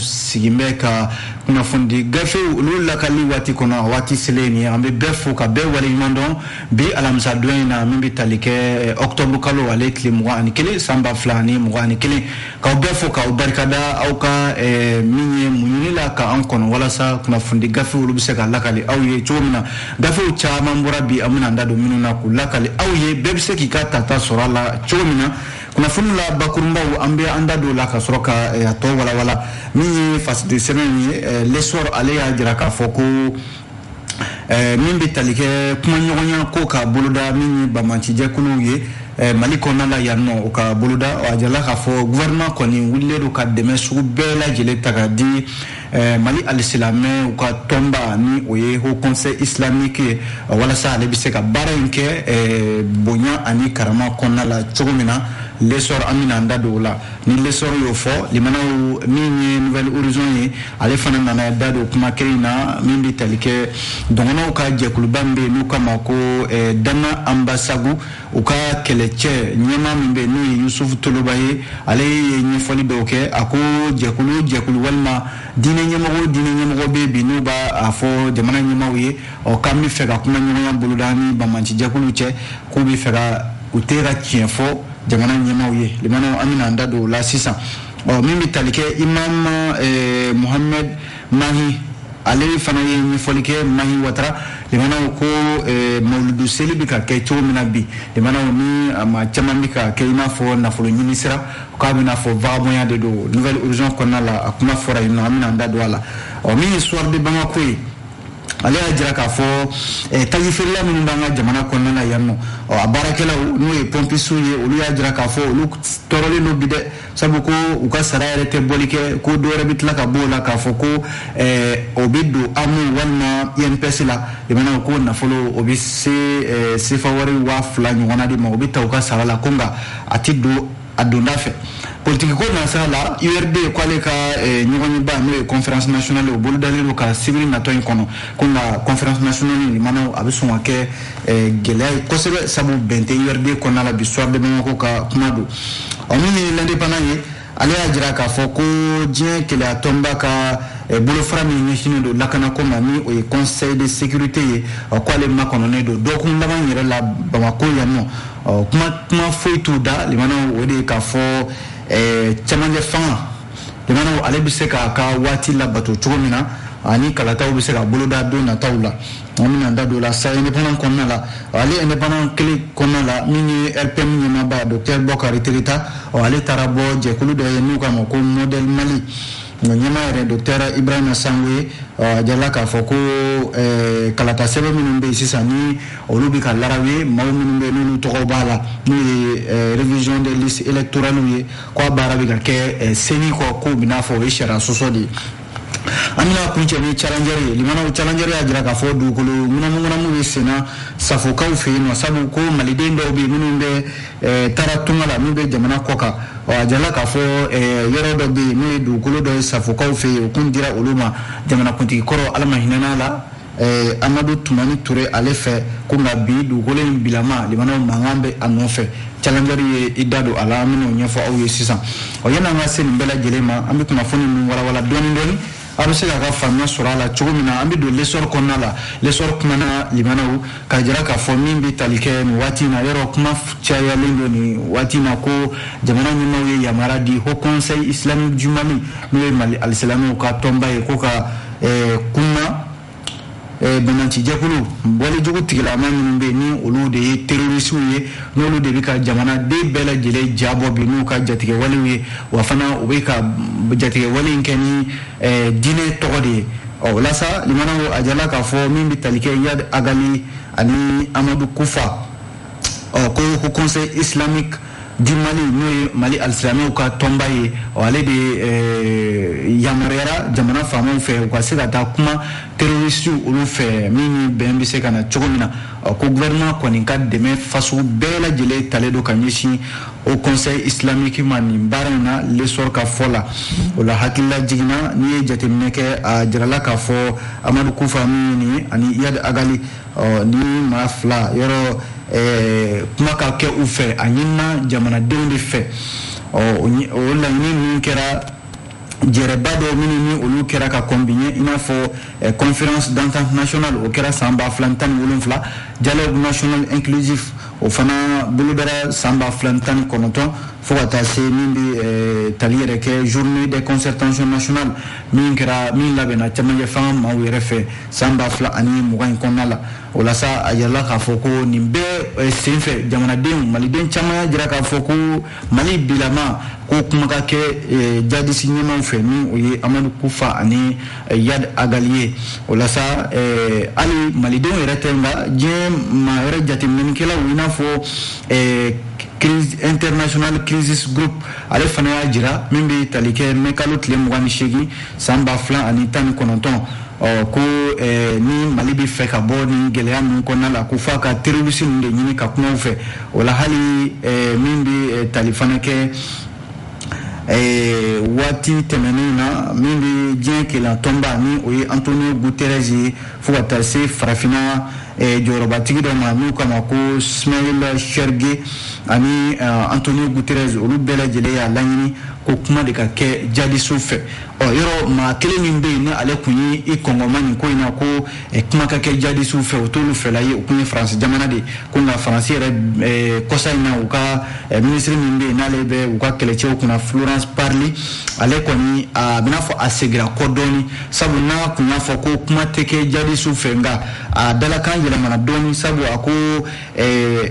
sigimbe ka kuna fundi gafe ulu lakali wati kono wati seleni ambe befo ka be wali mandon bi alamsa doina mimbi talike octobre kalo wale kli mwani kile samba flani mwani kile ka befo ka barkada au ka minye munyila ka ankono wala sa kuna fundi gafe ulu biseka lakali au ye chomina gafe uchama mburabi amuna ndado minuna kulakali au ye bebseki ka tata sorala chomina kuna funula bakurumba ambe andado la ka soroka to wala mi fas de semaine lesor ale ya dira ka foko mimbi talike kuma nyonya ko ka buluda mini bamanti je kunu ye mali konna la yanno ka buluda wajala ka fo gouvernement koni willedo ka deme su bela jele takadi mali al-islamé ka tomba ni oye ho conseil islamique wala sa ale biseka baranke bonya ani karama konna la chogomina lesor amina ndado la ni lesor yo fo limana mini nouvelle horizon yi ale fana na dado kuma keina mimbi talike dongono ka je kulbambe nuka mako dana ambasagu uka keleche nyema mimbe no Yusuf Tulubaye ale ni foli doke ako jekulu walma dine nyemo be binu ba afo jamana nyema wi o kammi fega kuma nyema buludani ba manci jekulu che ko bi fega utera tienfo jamana nyema wi limana amina ndado la 600 mimi talike imam Mohamed Mahi ale fana ye ni folike Mahi Watara limana ko mauludu selibi ka ke to minabi limana ni ma chamandika ke ina fo na folo ministra ka bina fo vamoya de do nouvelle urgence konala akuma fora ina amina ndado wala mi soir de Bamako ale ajira ka fo tagifirla min ndanga jamana konnana yanno abarakela no e pompisu ye olu ajira ka fo olu torole no bide sabu ko uka sarayre te bolike ko dore bitla ka bola ka fo ko obidu amu wanna INPS la ibana ko na folo obise sifawari wa flani wana di ma obita uka sarala konga atidu adundafe politique ko na sala URD ko ale ka nyogoni ba no conférence nationale o bolu dalelo ka civil na to kono kuna conférence nationale ni mano abisu wake gelay ko sebe sabu bente URD ko na la biswar de ko ka kumadu omini l'indépendant ale ajira ka foko dien kele atomba ka bolo frami nyeshino do lakana ko mami o conseil de sécurité ko ale makono do do kun lama nyere la Bamako yanno kuma foitu da limana wode ka fo chamanje fanga limana ale biseka ka wati la bato chomina ani kalata biseka boloda do na taula amina ndado la sa indépendant konna la ale indépendant clé konna la mini RPM nyama ba docteur Bokari Terita ale tarabo je kulu do nuka ko model Mali nyama re docteur Ibrahim Sangwe jala ka foko kalata sebe minumbe sisani olubi ka larawe mawu minumbe nunu to bala ni révision des listes électorales yi ko barabi ka ke seni ko binafo ishara sosodi amina kunche ni challenger limana challenger ajira ka fo du kulu muna mu sena safoka ufe no sabu ko malide ndo bi minumbe taratunga la mbe jamana koka jala ka fo yero do bi ni du kulu do safoka ufe kundira uluma jamana kunti koro alama hinana la Amadou Toumani Touré ale fe kunga bi du kulu bilama limana mangambe anofe challenger ye idado ala amino nyefo au ye 600 oyena ngase mbela jelema ambi kuna foni wala doni abise ka famia surala chugumina ambi do lesor konala lesor kumana limanawu ka jira ka fomi bi talike ni wati na yero kuma chaya lindo ni wati na ko jamana ni mawe ya maradi ho conseil islamique du Mali no Mali al-islami ka tomba ko ka kuma bananti jakulu wala jogu tigila amani mbe ni olu de terroriste ye no olu de bika jamana de bela jele jabo bi no ka jatige wala wi wa fana ubeka jatige wala inkani dine togode o la sa limana ajala ka fo min bi talike yad agali ani Amadou Koufa ko conseil islamique du Mali no Mali al-islami ka tombaye wale de yamarera jamana famo fe ko sega ta kuma terroriste ulu fe mini bembi se kana chogomina ko gouvernement ko ninka deme fasu bela jele taledo kanyishi au conseil islamique mani barana lesor ka fola wala hakilla jigna ni jatemneke a jarala ka fo Amadou Koufa mini ani yad agali ni mafla yoro kuma ka ke ufe anyina jamana de fe o la ni kera Djereba do minini olu kera ka combiner il faut conférence d'entente nationale au kera samba flantan wolonfla dialogue national inclusif o fana buludara samba flantan konoton fo ata se mimbi taliere ke journée de concertation nationale min kera min labena chamaje fam ma wi refe samba fla ani mugan konala wala sa ayalla ka foko nimbe senfe jamana den mali den chama jira ka foko mali bilama ko kuma ka ke jadi signema fe ni o ye Amadou Koufa ani Yad Agalier wala sa ali mali den retenga je ma re jati min kala wina fo crise international crisis group ale fana ya jira min bi talike mekalo tle mugani shegi samba flan ani tan kononton ko ni mali bi fe ka bo ni geleya mun ko nala ku fa ka terrorisme de nyini ka kuma fe wala hali min bi talifana ke wati temenina min bi jien ke la tomba ni o Antonio Guterres fo ta se farafina joroba tigi do ma nu kama ko Ismail Sherge ani Antonio Guterres olu bela jele ya lanyini ko kuma de ka ke jadi sufe yoro ma kele min be ni ale kunyi I Kongo mani ko ina ko kuma ka ke jadi sufe o tolu fela ye kunyi France jamana de ko na France re kosa ina uka ministre min be na lebe uka kele che kuna Florence Parly ale koni bina fo asegra kodoni sabu na kunya fo ko kuma teke jadi sufe nga dala kan yele mana doni sabu ako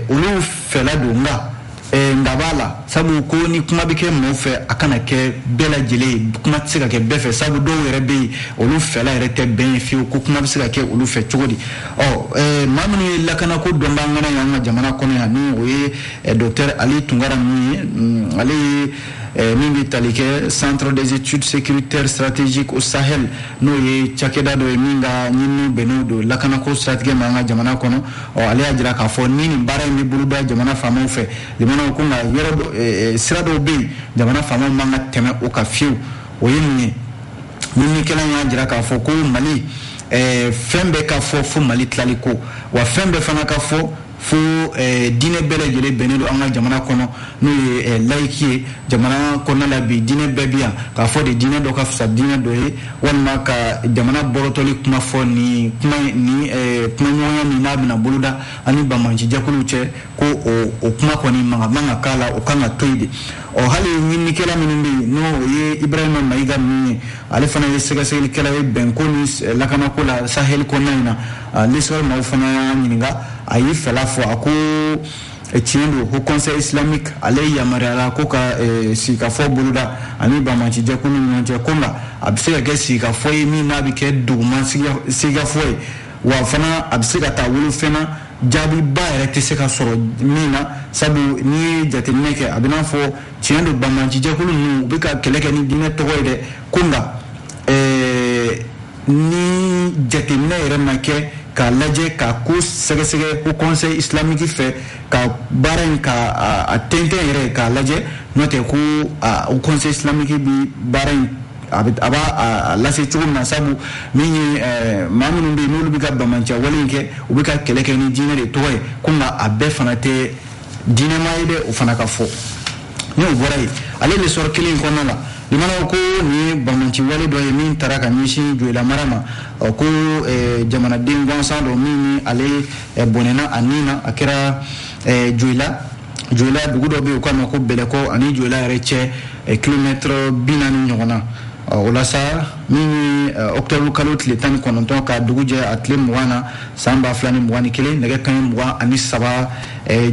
olu fela do nga ndabala sabu ko ni kuma bike mo fe akana ke bela jele kuma tsika ke befe sabu do were be olu fela rete ben fi ko kuma tsika ke olu fe chogodi mamuni lakana ko do mbangana yanga jamana kono ya ni we docteur Ali Tungara ni Ali mingi talike centre des études sécuritaires stratégiques au Sahel no ye chakeda do minga nyini beno do lakana ko stratégie manga jamana kono ale ajira ka fo nini bara ni buluda jamana famo fe jamana ko na yero sirado be jamana famo manga teme o ka fiu o yini minni kala ya ajira ka fo ko Mali fembe ka fo Mali tlaliko wa fembe fana ka fo dine bele jele benelo anga jamana kono no laiki jamana kono la bi dine bebia ka fo de dine do ka fsa dine do wonma ka jamana borotoli kuma fo ni kuma ni kuma nyoya ni nabina buluda ani bamanji jakulu che ko o kuma koni manga kala o kanga toide o hali ni kala minimbi no ye Ibrahima Maiga ni ale fana ye sega sega kala e benkoni lakana ko la Sahel ko naina lesor ma fana nyinga ayi fela fo ako etiendo au conseil islamique ale yamarala ko ka si ka fo buluda ani ba manchi jakunu nyanje konga abse ga si ka fo mi na bi ke duguma si ga fo wa fana abse ga ta wulu fena jabi ba rete se ka soro mina sabu ni jate neke abina fo tiendo ba manchi jakunu nu bi ka keleke ni dine to de konga ni jate ne remake ka laje ka ko sege au conseil islamique fait ka baran ka atente ere ka laje note ko au conseil islamique bi baran aba la se chum na sabu mini mamunu be nulu bi ka bamancha walinke ubika keleke ni dine de toy kuma abe fanate dine maide o fanaka fo ni borai ale le sor kelin kono la limana ko ni bamanchi wale do min taraka nishi joila marama ko jamana dingon sando mini ale bonena anina akira joila dugudo be ko ko bele ko ani joila reche kilomètre binani nyona wala sa mini octobre kalot le tan kononton ka duguje atle mwana samba flani mwani kele nege kan mwa ani saba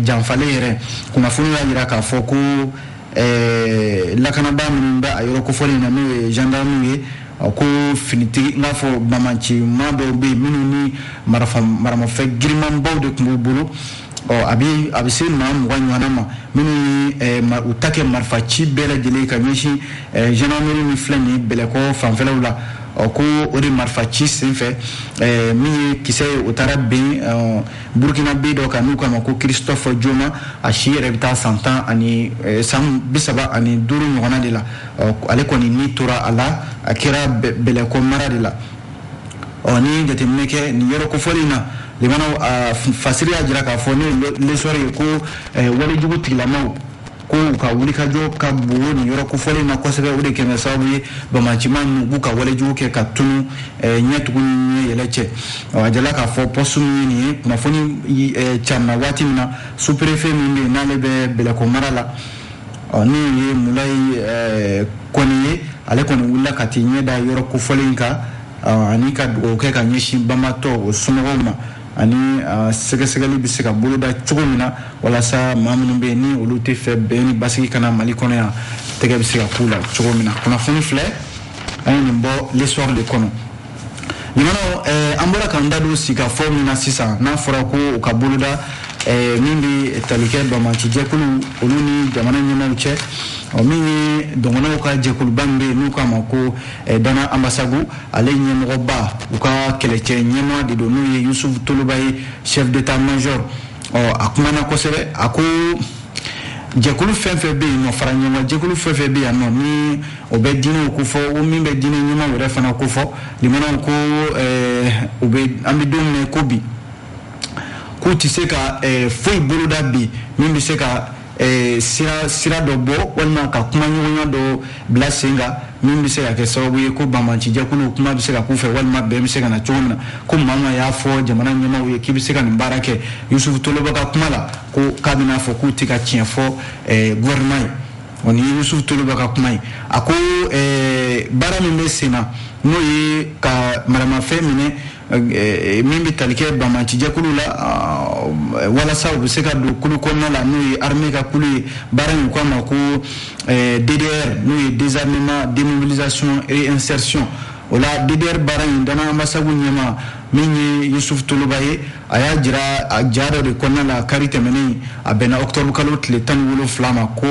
janfale yere kuna funu ya jira ka foko lakana ba minba ayoro ko fole na me gendarmerie ko finiti ngafo bamanchi mado be minuni marama fe girman bawde ko bulu abi sen ma mwana ma minuni utake marfachi bela jele kamishi gendarmerie mi flani bele ko fanfelawla ko ori marfachi senfe mi kise utarabe Burkina Faso ka nuka mako Christophe Joma ashire bita santan ani sam bisaba ani duru ngona de la ale ko ni tura ala akira bele ko mara de la oni de temeke ni yoro ko folina limana fasiri ajira ka foni le sore ko wali jugu tilamaw ko ka wuli ka jɔ ka bugu ni yɔrɔ kofɔlen na kosɛbɛ o de kɛmɛ sababu ye bamacima ninnu b'u ka walejugu kɛ ka tunu ɲɛ tuguni ni yɛlɛ cɛ a jala k'a fɔ poste min ye nin ye kunnafoni carinna waati min na sous-préfet min bɛ yen n'ale bɛ Bɛlɛko mara la ni ye Mulayi kɔni ye ale kɔni wulila ka t'i ɲɛ da yɔrɔ kofɔlen kan ani ka dugawu kɛ ka ɲɛsin banbatɔ o somɔgɔw ma ani sɛgɛsɛgɛli bɛ se ka boloda cogo min na walasa maa minnu bɛ yen ni olu tɛ fɛ bɛn ni basigi kana Mali kɔnɔ yan tɛgɛ bɛ se ka k'u la cogo min na kunnafoni filɛ an ye nin bɔ l'histoire de kɔnɔ limanaw an bɔra k'an da don sigikafɔ min na sisan n'a fɔra ko u ka boloda min bɛ tali kɛ bamaci jɛkulu olu ni jamana ɲɛmaaw cɛ min ye dɔngɔnɔw ka jɛkuluba min bɛ yen n'u k'a ma ko Dana Ambasagu ale ɲɛmɔgɔba u ka kɛlɛcɛ ɲɛmaa de don n'o ye Yusufu Toloba ye chef d'état-major a kumana kosɛbɛ a ko jɛkulu fɛn fɛn bɛ yen nɔ fara ɲɔgɔn jɛkulu fɛn fɛn bɛ yan nɔ ni o bɛ diinɛw ko fɔ o min bɛ diinɛ ɲɛmaaw yɛrɛ fana ko fɔ limanaw ko u bɛ an bɛ don min na ko bi k'u tɛ se ka foyi boloda bi min bɛ se ka sira dɔ bɔ walima ka kuma ɲɔgɔnya dɔ bila sen kan min bɛ se ka kɛ sababu ye ko bamaci jɛkulu kuma bɛ se ka k'u fɛ walima bɛn bɛ se ka na cogo min na ko maa min y'a fɔ jamana ɲɛmaaw ye k'i bɛ se ka nin baara kɛ Yusufu Toloba ka kuma la ko k'a bɛna fɔ k'u tɛ ka tiɲɛ fɔ gouvernement ye o ni Yusufu Toloba ka kuma ye a ko baara min bɛ sen na n'o ye ka maramafɛn minɛ min bɛ tali kɛ bamaci jɛkulu la walasa u bɛ se ka don kulu kɔnɔna la n'o ye armée ka kulu ye baara in k'a ma ko DDR n'o ye désarmement démobilisation et insertion o la DDR baara in Dana Ambasagu ɲɛmaa min ye Yusufu Toloba ye a y'a jira a ja dɔ de kɔnɔna la kari tɛmɛnen a bɛnna octobre kalo tile 17 ma ko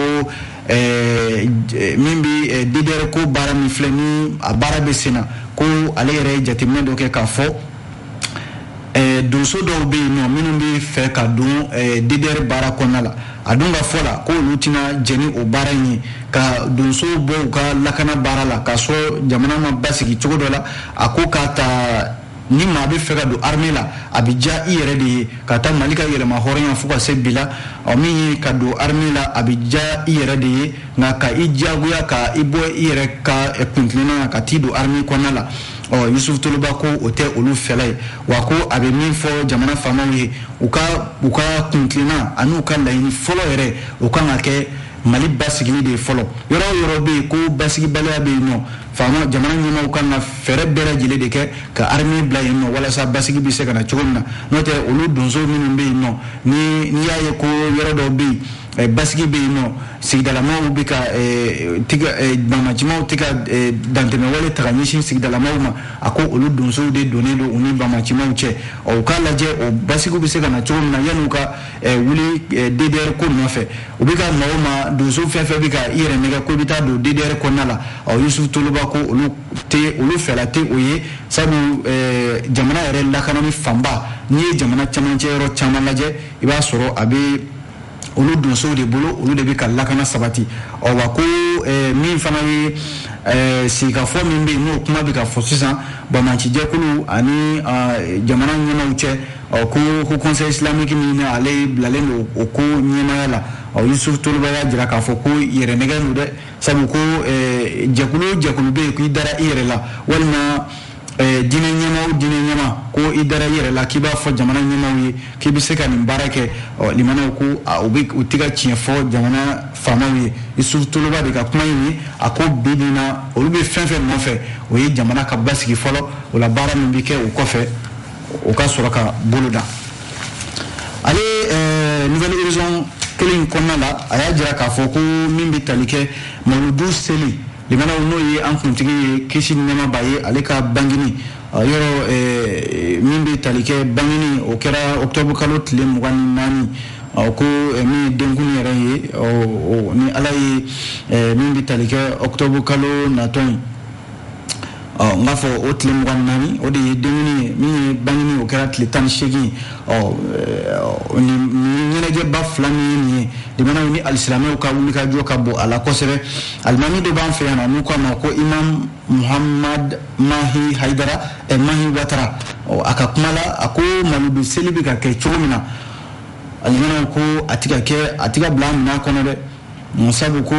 min bɛ DDR ko baara min filɛ ni a baara bɛ sen na ko ale yɛrɛ ye jateminɛ dɔ kɛ k'a fɔ donso dɔw bɛ yen nɔ minnu bɛ fɛ ka don DDR baara kɔnɔna la a dun ka fɔ la ko olu tɛna jɛn ni o baara in ye ka donso bɔ u ka lakana baara la k'a sɔrɔ jamana ma basigi cogo dɔ la a ko k'a ta ni maa bɛ fɛ ka don armée la a bɛ diya i yɛrɛ de ye ka taa Mali ka yɛlɛma hɔrɔnya fo ka se bi la min ye ka don armée la a bɛ diya i yɛrɛ de ye nka ka i diyagoya ka i bɔ i yɛrɛ ka kuntilenna na ka t'i don armée kɔnɔna la Yusufu Toloba ko o tɛ olu fɛla ye wa ko a bɛ min fɔ jamana faamaw ye u ka kuntilenna ani u ka laɲini fɔlɔ yɛrɛ o kan ka kɛ Mali basigili de ye fɔlɔ yɔrɔ o yɔrɔ bɛ yen ko basigibaliya bɛ yen nɔ faama jamana ɲɛmaaw kan ka fɛɛrɛ bɛɛ lajɛlen de kɛ ka armée bila yen nɔ walasa basigi bɛ se ka na cogo min na n'o tɛ olu donso minnu bɛ yen nɔ ni y'a ye ko yɔrɔ dɔw bɛ yen basigi bɛ yen nɔ sigidalamaw bɛ ka bamacimaw tɛ ka dantɛmɛwale ta ka ɲɛsin sigidalamaw ma a ko olu donsow de donnen don u ni bamacimaw cɛ u k'a lajɛ o basigiw bɛ se ka na cogo min na yanni u ka wuli DDR ko nɔfɛ u bɛ ka maaw ma donso fɛn fɛn bɛ ka i yɛrɛ nɛgɛ ko i bɛ taa don DDR kɔnɔna la Yusufu Toloba ko olu fɛla tɛ o ye sabu jamana yɛrɛ lakanani fanba n'i ye jamana camancɛ yɔrɔ caman lajɛ i b'a sɔrɔ a bɛ olu donsow de bolo olu de bɛ ka lakana sabati wa ko min fana ye sigikafɔ min bɛ yen n'o kuma bɛ ka fɔ sisan bamaci jɛkulu ani jamana ɲɛmaaw cɛ ko conseil islamique min ale bilalen don o ko ɲɛmaaya la Yusufu Toloba y'a jira k'a fɔ ko yɛrɛ nɛgɛ don dɛ sabu ko jɛkulu bɛ yen k'i dara i yɛrɛ la walima diinɛ ɲɛmaa ko i dara i yɛrɛ la k'i b'a fɔ jamana ɲɛmaaw ye k'i bɛ se ka nin baara kɛ limanaw ko u tɛ ka tiɲɛ fɔ jamana faamaw ye Yusufu Toloba de ka kuma in ye a ko bi bi in na olu bɛ fɛn fɛn nɔfɛ o ye jamana ka basigi fɔlɔ o la baara min bɛ kɛ o kɔfɛ o ka sɔrɔ ka bolo da ale Nouvelle Horizon kelen kɔnɔna la a y'a jira k'a fɔ ko min bɛ tali kɛ Mawuludu seli limanaw n'o ye an kuntigi ye kisi ni nɛɛma b'a ye ale ka bangini yɔrɔ min bɛ tali kɛ bangini o kɛra octobre kalo tile 24 ko min ye denkuni yɛrɛ ye ni ala ye min bɛ tali kɛ octobre kalo natɔ ye n b'a fɔ o tile 24 o de ye denkuni ye min ye bangini o kɛra tile 18 ni ɲɛnajɛba fila min ye nin ye limanaw ni alisilamɛw ka wuli ka jɔ ka bɔ a la kosɛbɛ alimami dɔ b'an fɛ yan n'u k'a ma ko Imam Muhammad Mahi Haidara Mahi Watara a ka kuma la a ko Mawuludu seli bɛ ka kɛ cogo min na alimanaw ko a tɛ ka bila minɛn kɔnɔ dɛ sabu ko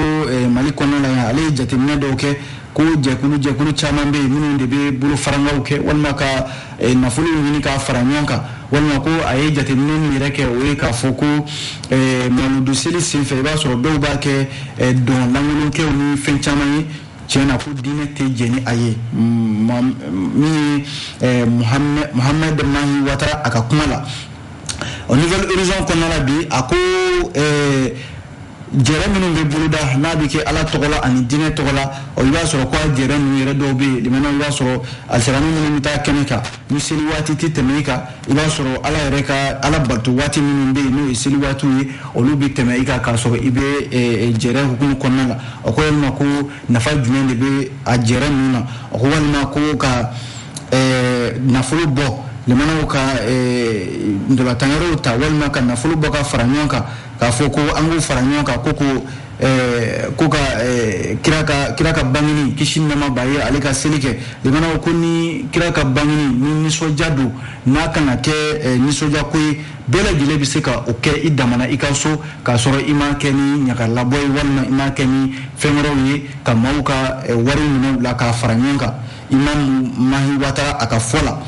Mali kɔnɔ la ale jateminɛ dɔw kɛ ko jɛkulu caman bɛ yen minnu de bɛ bolo farangaw kɛ walima ka nafolo ɲini k'a fara ɲɔgɔn kan walima ko a ye jateminɛ min yɛrɛ kɛ o ye k'a fɔ ko Maludu seli senfɛ i b'a sɔrɔ dɔw b'a kɛ dɔn langolonkɛw ni fɛn caman ye tiɲɛna ko diinɛ tɛ jɛ ni a ye min ye Mohamed Mahi Watara a ka kuma la au Nouvel Horizon kɔnɔna la bi a ko jɛrɛ minnu bɛ boloda n'a bɛ kɛ ala tɔgɔ la ani diinɛ tɔgɔ la i b'a sɔrɔ ko a jɛrɛ ninnu yɛrɛ dɔw bɛ yen limanaw i b'a sɔrɔ alisalami minnu bɛ taa kɛnɛ kan ni seli waati tɛ tɛmɛ i kan i b'a sɔrɔ ala yɛrɛ ka ala bato waati minnu bɛ yen n'o ye seli waatiw ye olu bɛ tɛmɛ i kan k'a sɔrɔ i bɛ jɛrɛ hukumu kɔnɔna la o ko walima ko nafa jumɛn de bɛ a jɛrɛ ninnu na o ko walima ko ka nafolo bɔ limanaw ka ndolatanyɔrɔw ta walima ka nafolo bɔ ka fara ɲɔgɔn kan k'a fɔ ko an k'u fara ɲɔgɔn kan ko ka kira ka bangini kisi nɛɛma b'a ye ale ka seli kɛ limanaw ko ni kira ka bangini ni nisɔndiya don n'a kan ka kɛ nisɔndiya ko ye bɛɛ lajɛlen bɛ se ka o kɛ i damana i ka so k'a sɔrɔ i m'a kɛ ni ɲagalabɔ ye walima i m'a kɛ ni fɛn wɛrɛw ye ka maaw ka wari minɛw la k'a fara ɲɔgɔn kan Imam Mahi Watara a ka fɔ la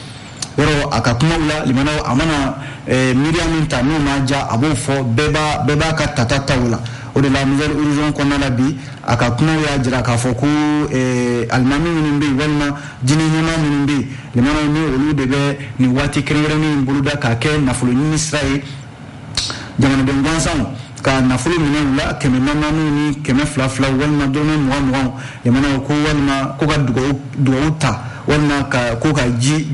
yɔrɔ a ka kumaw la limanaw a mana miiriya min ta n'o ma ja a b'o fɔ bɛɛ b'a ka tata taw la o de la Nouvel Horizon kɔnɔna la bi a ka kumaw y'a jira k'a fɔ ko alimami minnu bɛ yen walima jinɛ ɲɛmaa minnu bɛ yen limanaw ni olu de bɛ nin waati kɛrɛnkɛrɛnnen in boloda k'a kɛ nafolo ɲini sira ye jamanaden gansanw ka nafolo minɛ u la 400 ni 200 walima dɔrɔmɛ 20 limanaw ko walima ko ka dugawu ta walima ko ka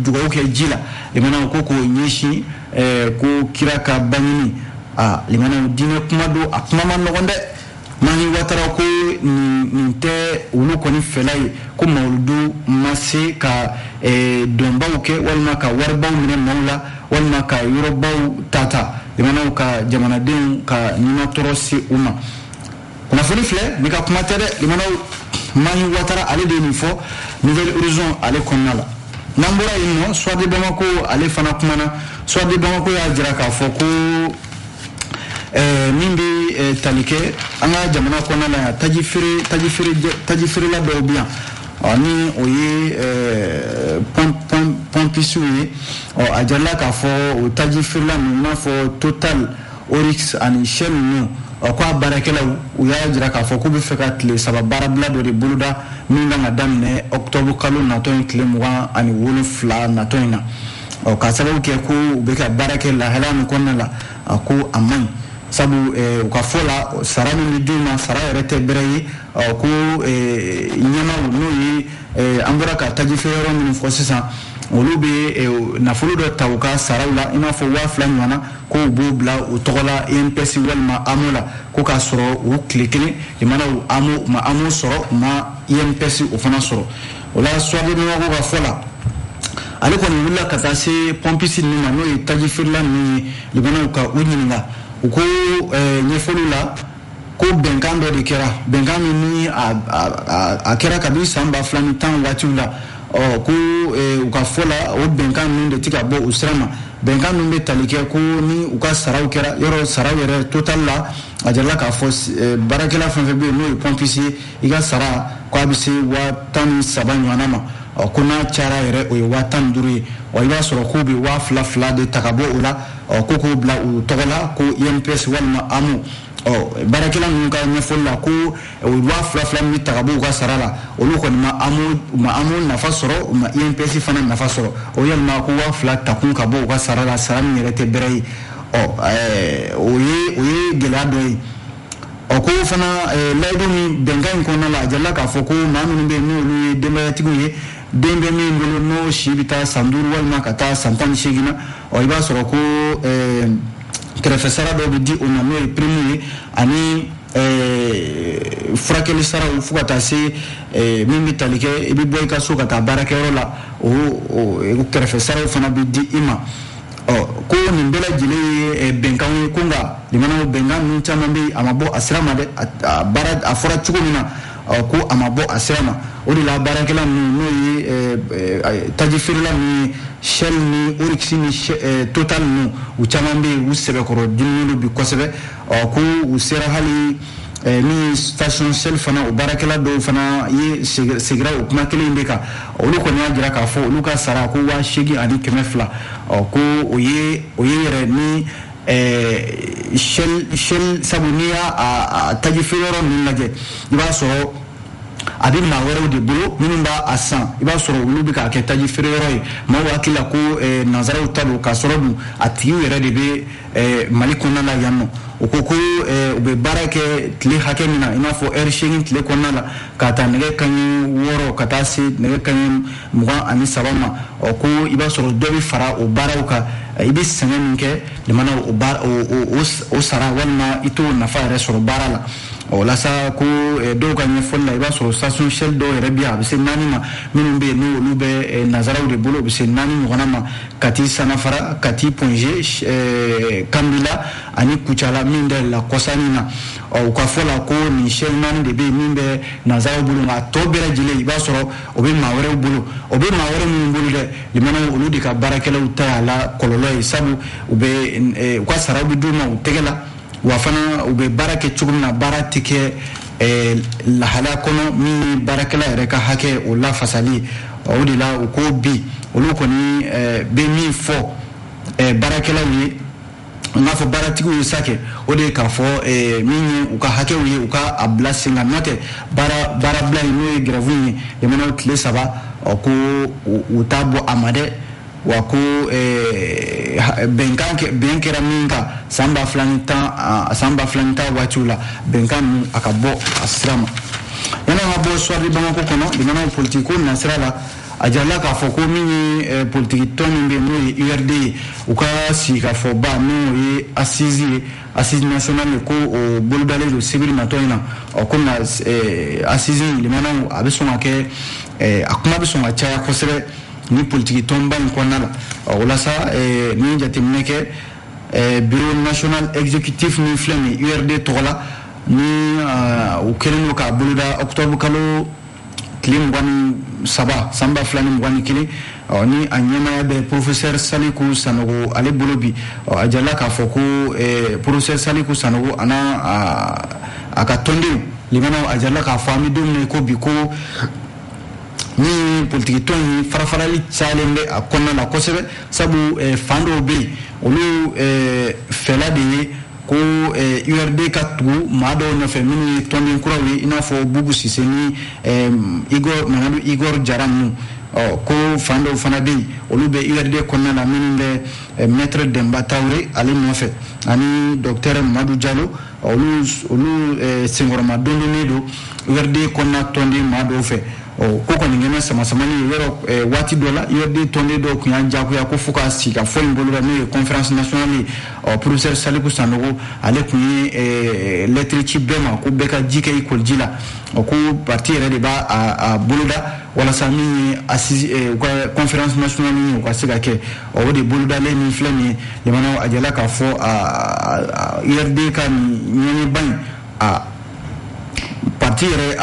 dugawu kɛ ji la limanaw ko k'o ɲɛsin ko kira ka bangini limanaw diinɛ kuma don a kuma ma nɔgɔn dɛ Mahi Watara ko nin tɛ olu kɔni fɛla ye ko Mawuludu ma se ka dɔnbaw kɛ walima ka waribaw minɛ maaw la walima ka yɔrɔbaw tata limanaw ka jamanadenw ka ɲinatɔrɔ se u ma kunnafoni filɛ ni ka kuma tɛ dɛ limanaw Mahi Watara ale de ye nin fɔ Nouvel Horizon ale kɔnɔna la n'an bɔra yen nɔ Suwadi Bamako ale fana kumana Suwadi Bamako y'a jira k'a fɔ ko min bɛ tali kɛ an ka jamana kɔnɔna la yan taji feerela dɔw bɛ yan ni o ye pɔmpisiw ye a jarala k'a fɔ o taji feerela ninnu i n'a fɔ Total Oryx ani Shell ninnu ko a baarakɛlaw u y'a jira k'a fɔ k'u bɛ fɛ ka tile 3 baarabila dɔ de boloda min kan ka daminɛ octobre kalo natɔ in tile 27 natɔ in na k'a sababu kɛ ko u bɛ ka baara kɛ lahala min kɔnɔna la ko a man ɲi sabu u ka fɔ la sara min bɛ d'u ma sara yɛrɛ tɛ bɛrɛ ye ko ɲɛmaaw n'o ye an bɔra ka taji feere yɔrɔ minnu fɔ sisan olu bɛ nafolo dɔ ta u ka saraw la i n'a fɔ 2000 ɲɔgɔnna ko u b'o bila u tɔgɔ la INPS walima AMO la ko k'a sɔrɔ u tile kelen limanaw AMO sɔrɔ u ma INPS o fana sɔrɔ o la Suwadi Bamako ka fɔ la ale kɔni wulila ka taa se pɔmpisi ninnu ma n'o ye taji feerela ninnu ye limanaw ka u ɲininka u ko ɲɛfɔliw la ko bɛnkan dɔ de kɛra bɛnkan min ni a kɛra kabini san 2010 waatiw la ko u ka fɔ la o bɛnkan ninnu de tɛ ka bɔ u sira ma bɛnkan ninnu bɛ tali kɛ ko ni u ka saraw kɛra yɔrɔ saraw yɛrɛ total la a jarala k'a fɔ baarakɛla fɛn fɛn bɛ yen n'o ye pɔmpisi ye i ka sara ko a bɛ se 13 ɲɔgɔnna ma ko n'a cayara yɛrɛ o ye 15 ye i b'a sɔrɔ k'u bɛ 2000 de ta ka bɔ o la ko k'u bila u tɔgɔ la ko INPS walima AMO baarakɛla ninnu ka ɲɛfɔli la ko o 2000 min ta ka bɔ u ka sara la olu kɔni ma AMO nafa sɔrɔ u ma INPS fana nafa sɔrɔ o yalima ko 2000 takun ka bɔ u ka sara la sara min yɛrɛ tɛ bɛrɛ ye o ye gɛlɛya dɔ ye ko fana layidu min bɛnkan in kɔnɔna la a jarala k'a fɔ ko maa minnu bɛ yen n'olu ye denbayatigiw ye den bɛ min bolo n'o si bɛ taa san 5 walima ka taa san 18 na i b'a sɔrɔ ko kɛrɛfɛ sara dɔw bɛ di o ma n'o ye prime ye ani furakɛli saraw fo ka taa se min bɛ tali kɛ i bɛ bɔ i ka so ka taa baarakɛyɔrɔ la o kɛrɛfɛ saraw fana bɛ di i ma ko nin bɛɛ lajɛlen ye bɛnkan ye ko nka limanaw bɛnkan ninnu caman bɛ yen a ma bɔ a sira ma dɛ a fɔra cogo min na ko a ma bɔ a sira ma o de la baarakɛla ninnu n'o ye taji feerela ninnu ye Shell ni Oryx ni Total ninnu u caman bɛ yen u sɛbɛkɔrɔ dinnen don bi kosɛbɛ ko u sera hali ni station shell fana o barakela do fana ye segira o kuma kelen de ka olu kɔni y'a jira k'a fɔ olu ka sara ko 800 ani 200 ko o ye yɛrɛ ni shell sabu n'i y'a taji feere yɔrɔ ninnu lajɛ i b'a sɔrɔ a bɛ maa wɛrɛw de bolo minnu b'a san i b'a sɔrɔ olu bɛ k'a kɛ taji feere yɔrɔ ye maaw hakili la ko nanzaraw ta don k'a sɔrɔ dun a tigiw yɛrɛ de bɛ mali kɔnɔna la yan nɔ o ko u bɛ baara kɛ tile hakɛ min na i n'a fɔ heure 8 tile kɔnɔna la ka taa nɛgɛ kanɲɛ 6 ka taa se nɛgɛ kanɲɛ 23 ma ko i b'a sɔrɔ dɔ bɛ fara o baaraw kan i bɛ sɛgɛn min kɛ jamana o sara walima i t'o nafa yɛrɛ sɔrɔ baara la walasa ko dɔw ka ɲɛfɔli la i b'a sɔrɔ station shell dɔw yɛrɛ bɛ yan a bɛ se 4 ma minnu bɛ yen n'olu bɛ nanzaraw de bolo o bɛ se 4 ɲɔgɔnna ma Kati Sanafara Kati Ponge Kambila ani Kucala min da la kɔsani na u ka fɔ la ko nin shell 4 de bɛ yen min bɛ nanzaraw bolo nka a tɔ bɛɛ lajɛlen i b'a sɔrɔ o bɛ maa wɛrɛw bolo o bɛ maa wɛrɛ minnu bolo dɛ limanaw olu de ka baarakɛlaw ta y'a la kɔlɔlɔ ye sabu u ka saraw bɛ d'u ma u tɛgɛ la wa fana u bɛ baara kɛ cogo min na baara tɛ kɛ lahalaya kɔnɔ min ye baarakɛla yɛrɛ ka hakɛ o lafasali o de la u ko bi olu kɔni bɛ min fɔ baarakɛlaw ye n b'a fɔ baaratigiw ye sa kɛ o de ye k'a fɔ min ye u ka hakɛw ye u ka a bila sen kan n'o tɛ baara bila ye n'o ye grève ye jamanaw tile 3 ko u t'a bɔ a ma dɛ wa ko bɛn kɛra min kan san 2010 waatiw la bɛnkan ninnu a ka bɔ a sira ma yanni an ka bɔ soir de Bamako kɔnɔ jamanaw politiki ko nasira la a jirala k'a fɔ ko min ye politiki tɔn min bɛ n'o ye URD ye u ka sigikafɔba n'o ye assise ye assise nationale ye ko o bolodalen don sibiri natɔ in na ko na assise limanaw a bɛ sɔn ka kɛ a kuma bɛ sɔn ka caya kosɛbɛ ni politiki tɔnba in kɔnɔna la walasa ni jateminɛ kɛ bureau national exécutif min filɛ nin URD tɔgɔ la ni u kɛlen don k'a boloda octobre kalo tile 23 san 2021 ni a ɲɛmaya bɛ professeur Saliku Sanogo ale bolo bi a jirala k'a fɔ ko professeur Saliku Sanogo a ka tɔndenw limanaw a jirala k'a fɔ an bɛ don min ko bi ko ni politiki tɔn in farafarali cayalen bɛ a kɔnɔna la kosɛbɛ sabu fan dɔw bɛ yen olu fɛla de ye ko URD ka tugu maa dɔw nɔfɛ minnu ye tɔnden kuraw ye i n'a fɔ Bubu Sise ni Mamadu Igor Jara ninnu ko fan dɔw fana bɛ yen olu bɛ URD kɔnɔna la minnu bɛ maître Demba Traoré ale nɔfɛ ani docteur Mamadou Diallo olu senkɔrɔma dondonnen don URD kɔnɔna tɔnden maa dɔw fɛ ko kɔni kɛmɛ sama-samani yɔrɔ waati dɔ la URD tɔnden dɔw tun y'a diyagoya ko fo ka sigi ka fɔ in bolo la n'o ye conférence nationale ye professeur Saliku Sanogo ale tun ye lettre ci bɛɛ ma ko bɛɛ ka ji kɛ école la ko parti yɛrɛ de b'a boloda walasa min ye assise u ka conférence nationale ye u ka se ka kɛ o de bolodalen min filɛ nin ye jamana a jala k'a fɔ URD ka ɲɛɲɛba in parti yɛrɛ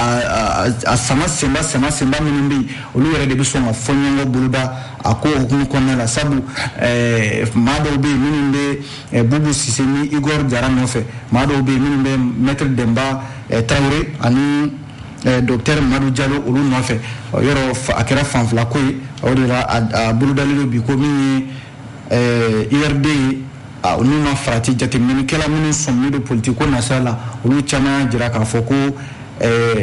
a sama senba minnu bɛ yen olu yɛrɛ de bɛ sɔn ka fɔ ɲɔgɔn boloda a ko hukumu kɔnɔna la sabu maa dɔw bɛ yen minnu bɛ Bubu Sise ni Igor Jara nɔfɛ maa dɔw bɛ yen minnu bɛ maître Demba Traoré ani docteur Mamadou Diallo olu nɔfɛ yɔrɔ a kɛra fanfila ko ye o de la a bolodalen don bi ko min ye URD ye olu ma farati jateminɛkɛla minnu sɔmin don politiki ko nasira la olu caman jira k'a fɔ ko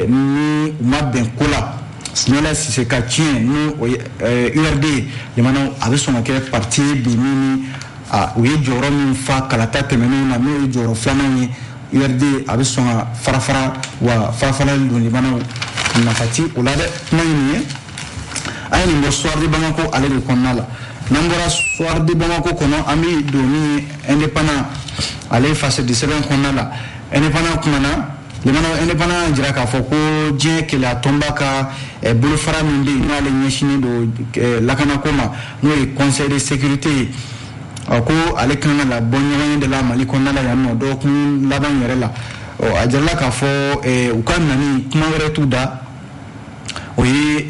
ni u ma bɛn ko la Sinɛla Sise ka tiɲɛ ni o ye URD ye jamana a bɛ sɔn ka kɛ parti ye bi min u ye jɔyɔrɔ min fa kalata tɛmɛnenw na n'o ye jɔyɔrɔ filanan ye URD a bɛ sɔn ka farafara wa farafarali don jamanaw nafa ti o la dɛ kuma ye nin ye an ye nin bɔ soir de Bamako ale de kɔnɔna la n'an bɔra soir de Bamako kɔnɔ an bɛ don ni indépendant ale facette sɛbɛn kɔnɔna la indépendant kumana limanaw indépendant jira k'a fɔ ko diɲɛ keleya tɔnba ka bolofara min bɛ yen n'ale ɲɛsinnen don lakanako ma n'o ye conseil de sécurité ye ko ale kan ka la bɔ ɲɔgɔn ye de la Mali kɔnɔna la yan nɔ dɔgɔkun laban yɛrɛ la a jirala k'a fɔ u ka nani kuma wɛrɛ t'u da o ye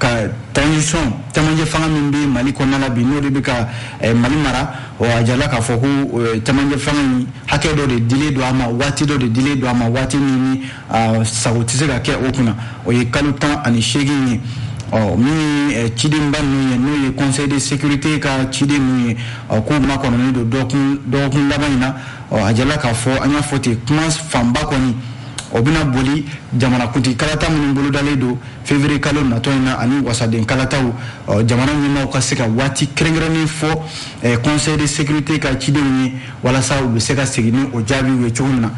ka transition tamanje fanga min bi Mali kɔnɔna la bi n'o de bɛ ka Mali mara a jala k'a fɔ ko tamanje fanga in hakɛ dɔ de dilen don a ma waati dɔ de dilen don a ma waati min ni sago tɛ se ka kɛ o kunna o ye kalo 18 ye min cidenba ninnu ye n'o ye conseil de sécurité ka ciden ninnu ye ko makɔnɔnen don dɔgɔkun laban in na a jala k'a fɔ an y'a fɔ ten kuma fanba kɔni o bɛna boli jamanakuntigi kalata minnu bolodalen don février kalo natɔ in na ani wasaden kalataw jamana ɲɛmaaw ka se ka waati kɛrɛnkɛrɛnnen fɔ conseil de sécurité ka cidenw ye walasa u bɛ se ka segin ni o jaabiw ye cogo min na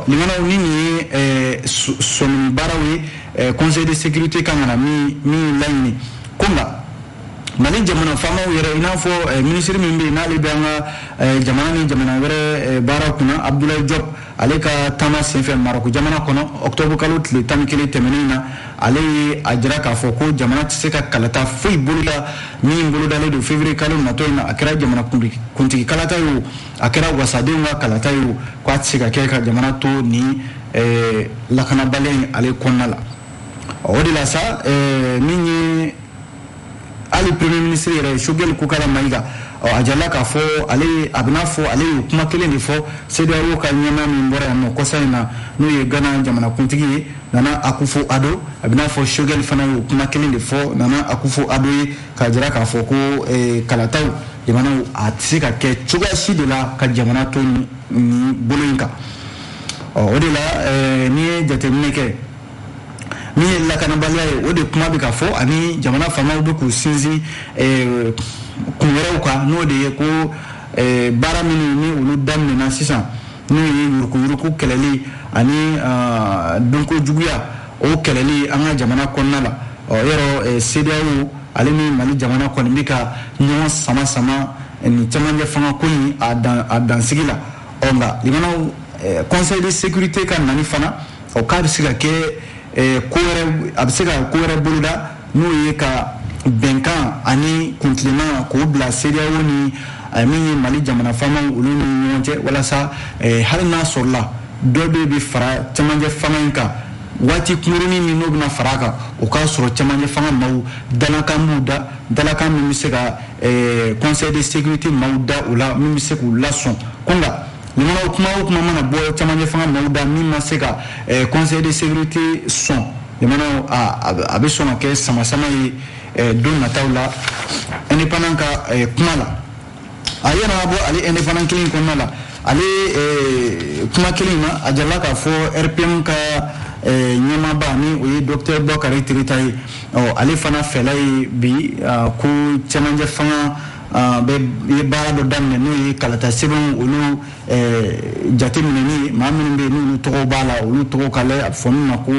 limanaw ni nin ye sɔmini baaraw ye conseil de sécurité kan ka na min laɲini ko nka Mali jamana faamaw yɛrɛ i n'a fɔ ministre min bɛ yen n'ale bɛ an ka jamana ni jamana wɛrɛ baara kunna Abdoulaye Diop ale ka taama senfɛ Marɔku jamana kɔnɔ octobre kalo tile 11 tɛmɛnen na ale ye a jira k'a fɔ ko jamana tɛ se ka kalata foyi boloda min bolodalen don février kalo natɔ in na a kɛra jamanakuntigi kalata ye o a kɛra wasadenw ka kalata ye o ko a tɛ se ka kɛ ka jamana to ni lakanabaliya in ale kɔnɔna la o de la sa min ye ali premier ministre yɛrɛ Choguel Kokala Mayiga a jala k'a fɔ ale a bɛna fɔ ale ye kuma kelen de fɔ CEDEAO ka ɲɛmaa min bɔra yan nɔ kɔsa in na n'o ye Ghana jamanakuntigi ye Nana Akufo-Addo a bɛna fɔ Choguel fana ye kuma kelen de fɔ Nana Akufo-Addo ye k'a jira k'a fɔ ko kalataw jamanaw a tɛ se ka kɛ cogoya si de la ka jamana to ni bolo in kan o de la n'i ye jateminɛ kɛ min ye lakanabaliya ye o de kuma bɛ ka fɔ ani jamana faamaw bɛ k'u sinsin kun wɛrɛw kan n'o de ye ko baara minnu ni olu daminɛna sisan n'o ye yurukuyuruku kɛlɛli ani donko juguya o kɛlɛli an ka jamana kɔnɔna la yɔrɔ CEDEAO ale ni Mali jamana kɔni bɛ ka ɲɔgɔn sama ni cɛmancɛ fanga ko in a dansigi la nka limanaw conseil de sécurité ka nani fana k'a bɛ se ka kɛ a bɛ se ka ko wɛrɛ boloda n'o ye ka bɛnkan ani kuntilenna k'o bila CEDEAO ni min ye Mali jamana faamaw olu ni ɲɔgɔn cɛ walasa hali n'a sɔrɔla dɔ bɛ fara cɛmancɛ fanga in kan waati kunkurunin min n'o bɛna fara a kan o k'a sɔrɔ cɛmancɛ fanga maaw dalakan b'u da dalakan min bɛ se ka conseil de sécurité maaw da o la min bɛ se k'u lasɔn ko nka limanaw kuma o kuma mana bɔ cɛmancɛ fanga maaw da min ma se ka conseil de sécurité sɔn limanaw a bɛ sɔn ka kɛ sama-sama ye don nataw la indépendant ka kuma la a yɛrɛ bɔ ale indépendant kelen kɔnɔna la ale kuma kelen na a jala k'a fɔ RPM ka ɲɛmaaba ni o ye docteur Bokari Tirita ye ale fana fɛla ye bi ko cɛmancɛ fanga ye baara dɔ daminɛ n'o ye kalata sɛbɛnw olu jateminɛni ye maa minnu bɛ yen n'olu tɔgɔ b'a la olu tɔgɔ ka lajɛ a bɛ fɔ min ma ko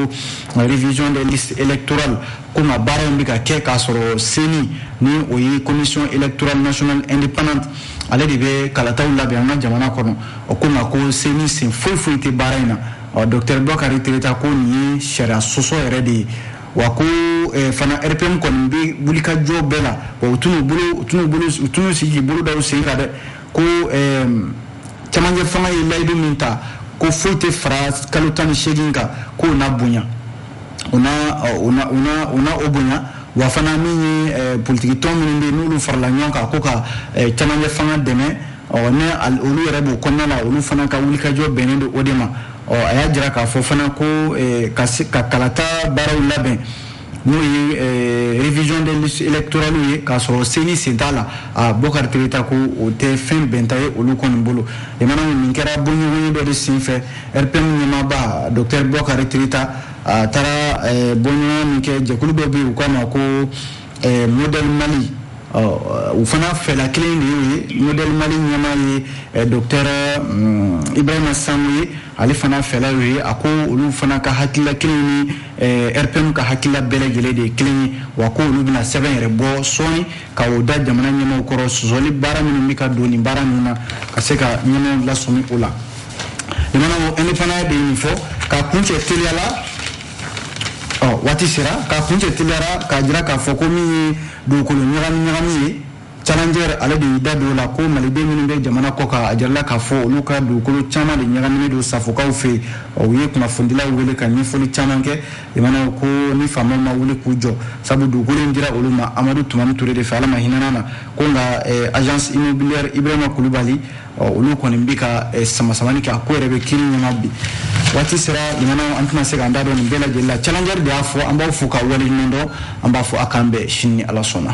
révision des listes électorales ko nka baara in bɛ ka kɛ k'a sɔrɔ CENI ni o ye commission électorale nationale indépendante ale de bɛ kalataw labɛn an ka jamana kɔnɔ ko nka ko CENI sen foyi tɛ baara in na docteur Bokari Tirita ko nin ye sariya sɔsɔ yɛrɛ de ye wa ko fana RPM kɔni bɛ wulikajɔ bɛɛ la wa u tunu sigi bolo da u sen kan dɛ ko cɛmancɛ fanga ye layidu min ta ko foyi tɛ fara kalo 18 kan k'o na bonya o bonya wa fana min ye politiki tɔn minnu bɛ yen n'olu farala ɲɔgɔn kan ko ka cɛmancɛ fanga dɛmɛ ni olu yɛrɛ b'o kɔnɔna la olu fana ka wulikajɔ bɛnnen don o de ma a y'a jira k'a fɔ fana ko ka kalata baaraw labɛn n'o ye révision des listes électorales ye k'a sɔrɔ CENI sen t'a la Bokari Tirita ko o tɛ fɛn bɛnta ye olu kɔni bolo limanaw nin kɛra bɔɲɔgɔnye dɔ de senfɛ RPM ɲɛmaaba docteur Bokari Tirita a taara bɔɲɔgɔnya min kɛ jɛkulu dɔ bɛ yen u k'a ma ko modèle Mali u fana fɛla kelen de y'o ye modèle Mali ɲɛmaa ye docteur Ibrahima Sango ye ale fana fɛla y'o ye a ko olu fana ka hakilila kelen ni RPM ka hakilila bɛɛ lajɛlen de ye kelen ye wa ko olu bɛna sɛbɛn yɛrɛ bɔ sɔɔni ka o da jamana ɲɛmaaw kɔrɔ sɔsɔli baara minnu bɛ ka don nin baara ninnu na ka se ka ɲɛmaaw lasɔmi o la limanaw indépendant de ye nin fɔ k'a kuncɛ teliya la waati sera k'a kuncɛ teliyara k'a jira k'a fɔ ko min ye dugukolo ɲagami ye challenger ale de dado la ko malide minnu be jamana ko ka ajarla ka fo olu ka dugukolo caman de ɲagaminen do safokaw fɛ u ye kunnafonidilaw wele ka ɲɛfɔli caman kɛ imana ko ni faamaw ma wuli k'u jɔ sabu dugukolo in dira olu ma Amadu Tumani Ture de fɛ ala ma hinana na ko nka agence immobilière Ibrahima Kulubali olu kɔni bɛ ka samasamani kɛ a ko yɛrɛ bɛ kiri ɲɛma bi waati sera imana an tɛna se k'an da dɔn nin bɛɛ lajɛlen la challenger de y'a fɔ an b'aw fo ka waleɲuman dɔn an b'a fɔ a k'an bɛn sini ni ala sɔnna